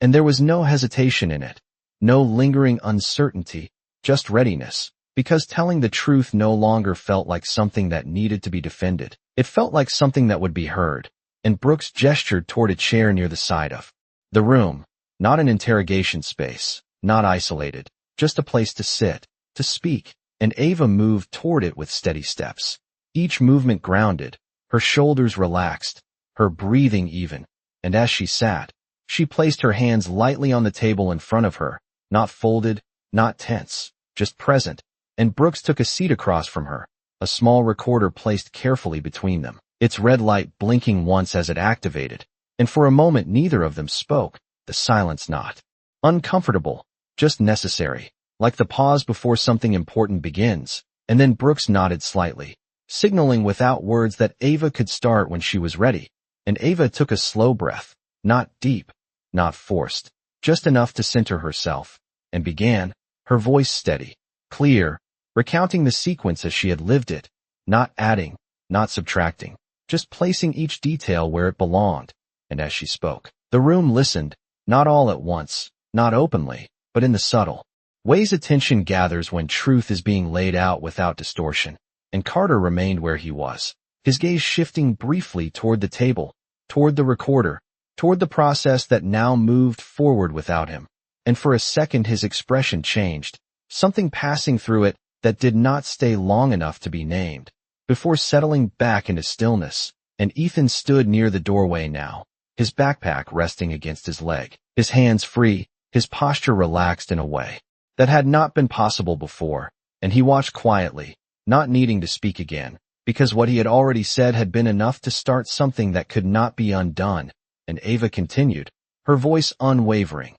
And there was no hesitation in it, no lingering uncertainty, just readiness, because telling the truth no longer felt like something that needed to be defended. It felt like something that would be heard, and Brooks gestured toward a chair near the side of the room, not an interrogation space, not isolated, just a place to sit, to speak, and Ava moved toward it with steady steps, each movement grounded, her shoulders relaxed, her breathing even, and as she sat, she placed her hands lightly on the table in front of her, not folded, not tense, just present, and Brooks took a seat across from her, a small recorder placed carefully between them, its red light blinking once as it activated, and for a moment neither of them spoke, the silence not uncomfortable, just necessary, like the pause before something important begins, and then Brooks nodded slightly, signaling without words that Ava could start when she was ready, and Ava took a slow breath, not deep, not forced, just enough to center herself, and began, her voice steady, clear, recounting the sequence as she had lived it, not adding, not subtracting, just placing each detail where it belonged, and as she spoke, the room listened, not all at once, not openly, but in the subtle ways attention gathers when truth is being laid out without distortion, and Carter remained where he was, his gaze shifting briefly toward the table, toward the recorder, toward the process that now moved forward without him, and for a second his expression changed, something passing through it that did not stay long enough to be named, before settling back into stillness, and Ethan stood near the doorway now, his backpack resting against his leg, his hands free, his posture relaxed in a way that had not been possible before, and he watched quietly, not needing to speak again, because what he had already said had been enough to start something that could not be undone, and Ava continued, her voice unwavering,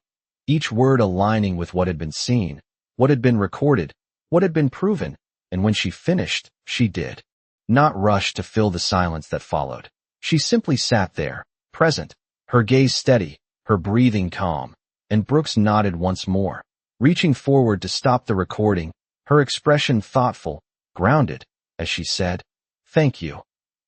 each word aligning with what had been seen, what had been recorded, what had been proven, and when she finished, she did not rush to fill the silence that followed. She simply sat there, present, her gaze steady, her breathing calm, and Brooks nodded once more, reaching forward to stop the recording, her expression thoughtful, grounded, as she said, "Thank you."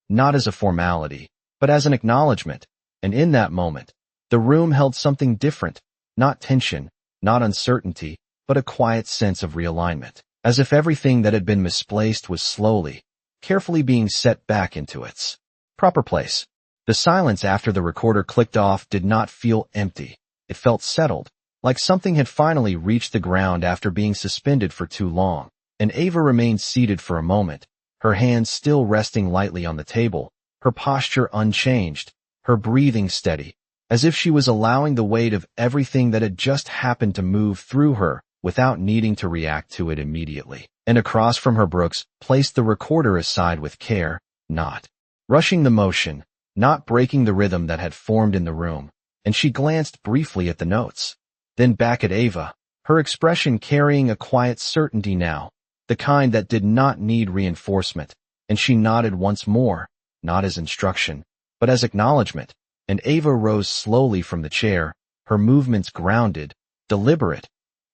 Not as a formality, but as an acknowledgement, and in that moment, the room held something different, not tension, not uncertainty, but a quiet sense of realignment, as if everything that had been misplaced was slowly, carefully being set back into its proper place. The silence after the recorder clicked off did not feel empty. It felt settled, like something had finally reached the ground after being suspended for too long, and Ava remained seated for a moment, her hands still resting lightly on the table, her posture unchanged, her breathing steady, as if she was allowing the weight of everything that had just happened to move through her without needing to react to it immediately. And across from her, Brooks placed the recorder aside with care, not rushing the motion, not breaking the rhythm that had formed in the room, and she glanced briefly at the notes, then back at Ava, her expression carrying a quiet certainty now, the kind that did not need reinforcement, and she nodded once more, not as instruction, but as acknowledgement, and Ava rose slowly from the chair, her movements grounded, deliberate,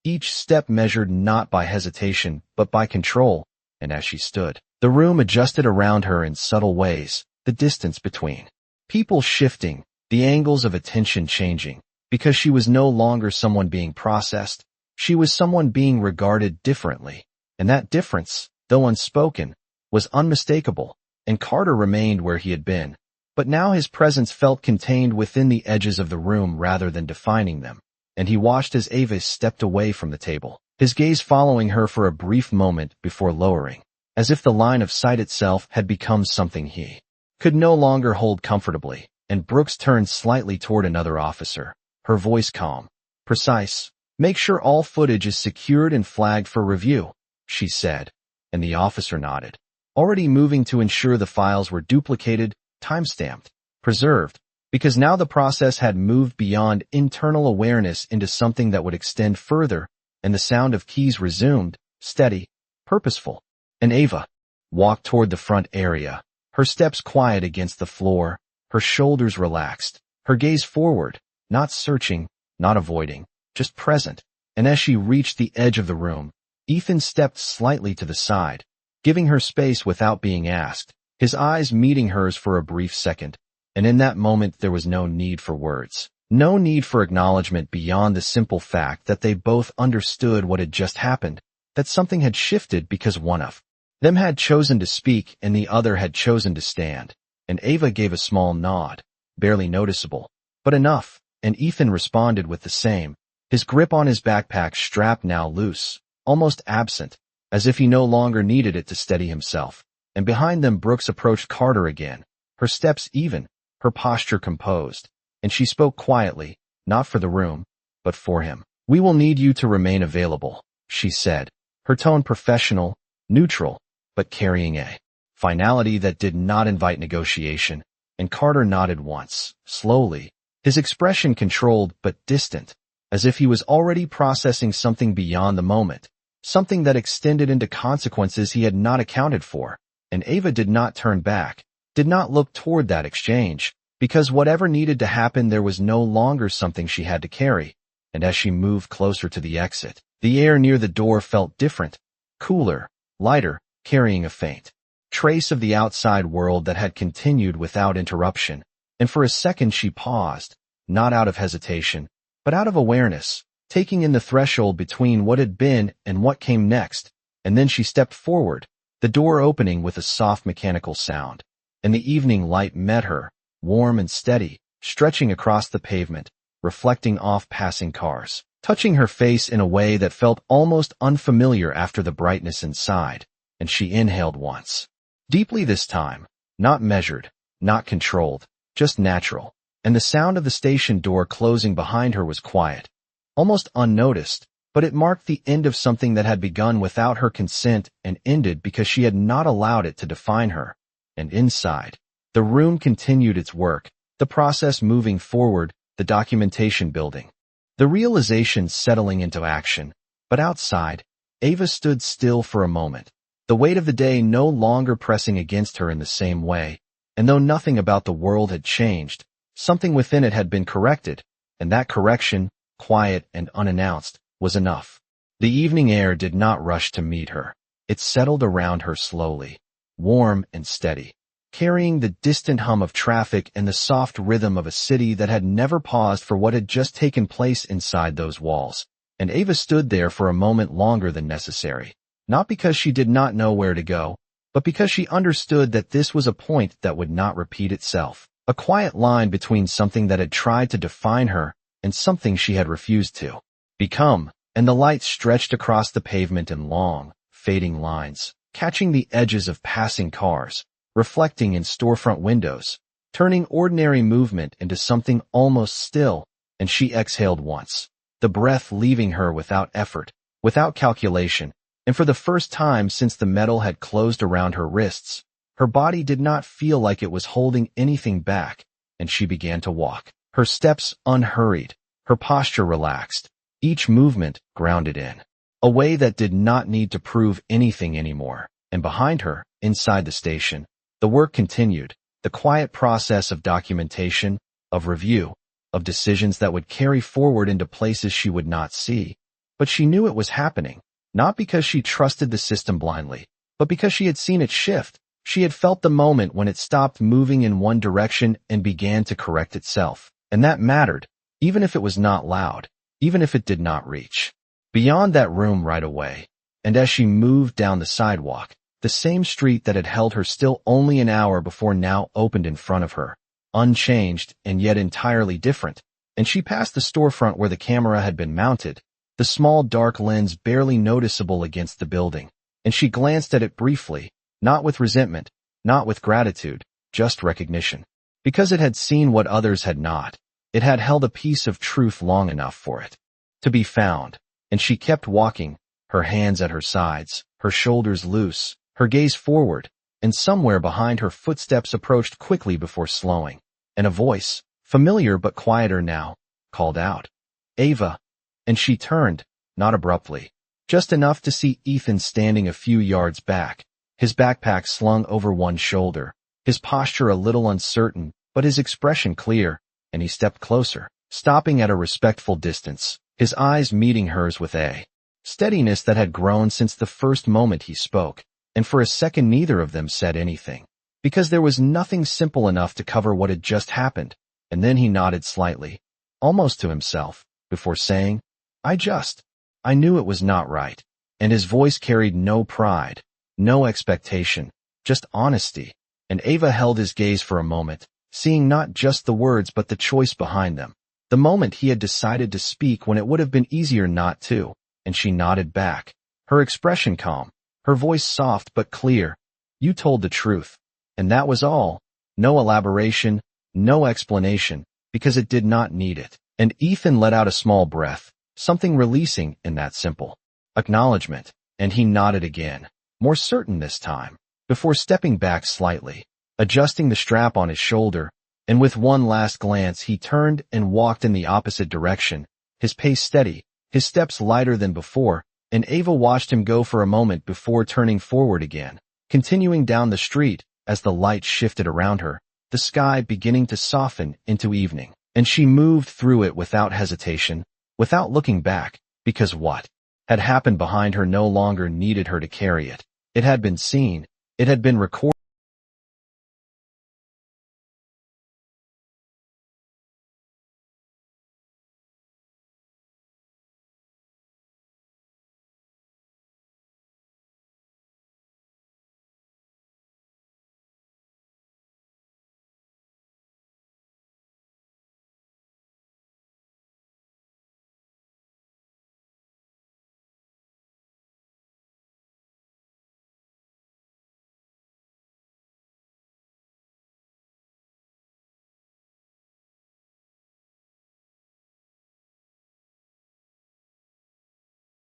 each step measured not by hesitation but by control, and as she stood, the room adjusted around her in subtle ways, the distance between people shifting, the angles of attention changing, because she was no longer someone being processed, she was someone being regarded differently, and that difference, though unspoken, was unmistakable, and Carter remained where he had been, but now his presence felt contained within the edges of the room rather than defining them, and he watched as Ava stepped away from the table, his gaze following her for a brief moment before lowering, as if the line of sight itself had become something he could no longer hold comfortably, and Brooks turned slightly toward another officer, her voice calm, precise. "Make sure all footage is secured and flagged for review," she said, and the officer nodded, already moving to ensure the files were duplicated, time-stamped, preserved, because now the process had moved beyond internal awareness into something that would extend further, and the sound of keys resumed, steady, purposeful, and Ava walked toward the front area, her steps quiet against the floor, her shoulders relaxed, her gaze forward, not searching, not avoiding, just present, and as she reached the edge of the room, Ethan stepped slightly to the side, giving her space without being asked, his eyes meeting hers for a brief second, and in that moment there was no need for words, no need for acknowledgement beyond the simple fact that they both understood what had just happened, that something had shifted because one of them had chosen to speak and the other had chosen to stand, and Ava gave a small nod, barely noticeable, but enough, and Ethan responded with the same, his grip on his backpack strap now loose, almost absent, as if he no longer needed it to steady himself, and behind them Brooks approached Carter again, her steps even, her posture composed, and she spoke quietly, not for the room, but for him. "We will need you to remain available," she said, her tone professional, neutral, but carrying a finality that did not invite negotiation, and Carter nodded once, slowly, his expression controlled but distant, as if he was already processing something beyond the moment, something that extended into consequences he had not accounted for, and Ava did not turn back, did not look toward that exchange, because whatever needed to happen there was no longer something she had to carry, and as she moved closer to the exit, the air near the door felt different, cooler, lighter, carrying a faint trace of the outside world that had continued without interruption, and for a second she paused, not out of hesitation, but out of awareness, taking in the threshold between what had been and what came next, and then she stepped forward, the door opening with a soft mechanical sound, and the evening light met her, warm and steady, stretching across the pavement, reflecting off passing cars, touching her face in a way that felt almost unfamiliar after the brightness inside, and she inhaled once. Deeply this time, not measured, not controlled, just natural, and the sound of the station door closing behind her was quiet, almost unnoticed, but it marked the end of something that had begun without her consent and ended because she had not allowed it to define her. And inside, the room continued its work, the process moving forward, the documentation building, the realization settling into action. But outside, Ava stood still for a moment, the weight of the day no longer pressing against her in the same way, and though nothing about the world had changed, something within it had been corrected, and that correction, quiet and unannounced, was enough. The evening air did not rush to meet her. It settled around her slowly, warm and steady, carrying the distant hum of traffic and the soft rhythm of a city that had never paused for what had just taken place inside those walls. And Ava stood there for a moment longer than necessary, not because she did not know where to go, but because she understood that this was a point that would not repeat itself, a quiet line between something that had tried to define her and something she had refused to become. And the light stretched across the pavement in long, fading lines, catching the edges of passing cars, reflecting in storefront windows, turning ordinary movement into something almost still, and she exhaled once, the breath leaving her without effort, without calculation, and for the first time since the metal had closed around her wrists, her body did not feel like it was holding anything back, and she began to walk, her steps unhurried, her posture relaxed, each movement grounded in a way that did not need to prove anything anymore. And behind her, inside the station, the work continued, the quiet process of documentation, of review, of decisions that would carry forward into places she would not see. But she knew it was happening, not because she trusted the system blindly, but because she had seen it shift. She had felt the moment when it stopped moving in one direction and began to correct itself. And that mattered, even if it was not loud, even if it did not reach beyond that room right away. And as she moved down the sidewalk, the same street that had held her still only an hour before now opened in front of her, unchanged and yet entirely different, and she passed the storefront where the camera had been mounted, the small dark lens barely noticeable against the building, and she glanced at it briefly, not with resentment, not with gratitude, just recognition. Because it had seen what others had not. It had held a piece of truth long enough for it to be found, and she kept walking, her hands at her sides, her shoulders loose, her gaze forward, and somewhere behind her footsteps approached quickly before slowing, and a voice, familiar but quieter now, called out, "Ava," and she turned, not abruptly, just enough to see Ethan standing a few yards back, his backpack slung over one shoulder, his posture a little uncertain, but his expression clear. And he stepped closer, stopping at a respectful distance, his eyes meeting hers with a steadiness that had grown since the first moment he spoke, and for a second neither of them said anything, because there was nothing simple enough to cover what had just happened, and then he nodded slightly, almost to himself, before saying, I knew it was not right, and his voice carried no pride, no expectation, just honesty, and Ava held his gaze for a moment, seeing not just the words but the choice behind them, the moment he had decided to speak when it would have been easier not to, and she nodded back, her expression calm, her voice soft but clear. "You told the truth." And that was all, no elaboration, no explanation, because it did not need it. And Ethan let out a small breath, something releasing in that simple acknowledgement, and he nodded again, more certain this time, before stepping back slightly, adjusting the strap on his shoulder, and with one last glance he turned and walked in the opposite direction, his pace steady, his steps lighter than before, and Ava watched him go for a moment before turning forward again, continuing down the street, as the light shifted around her, the sky beginning to soften into evening, and she moved through it without hesitation, without looking back, because what had happened behind her no longer needed her to carry it. It had been seen, it had been recorded.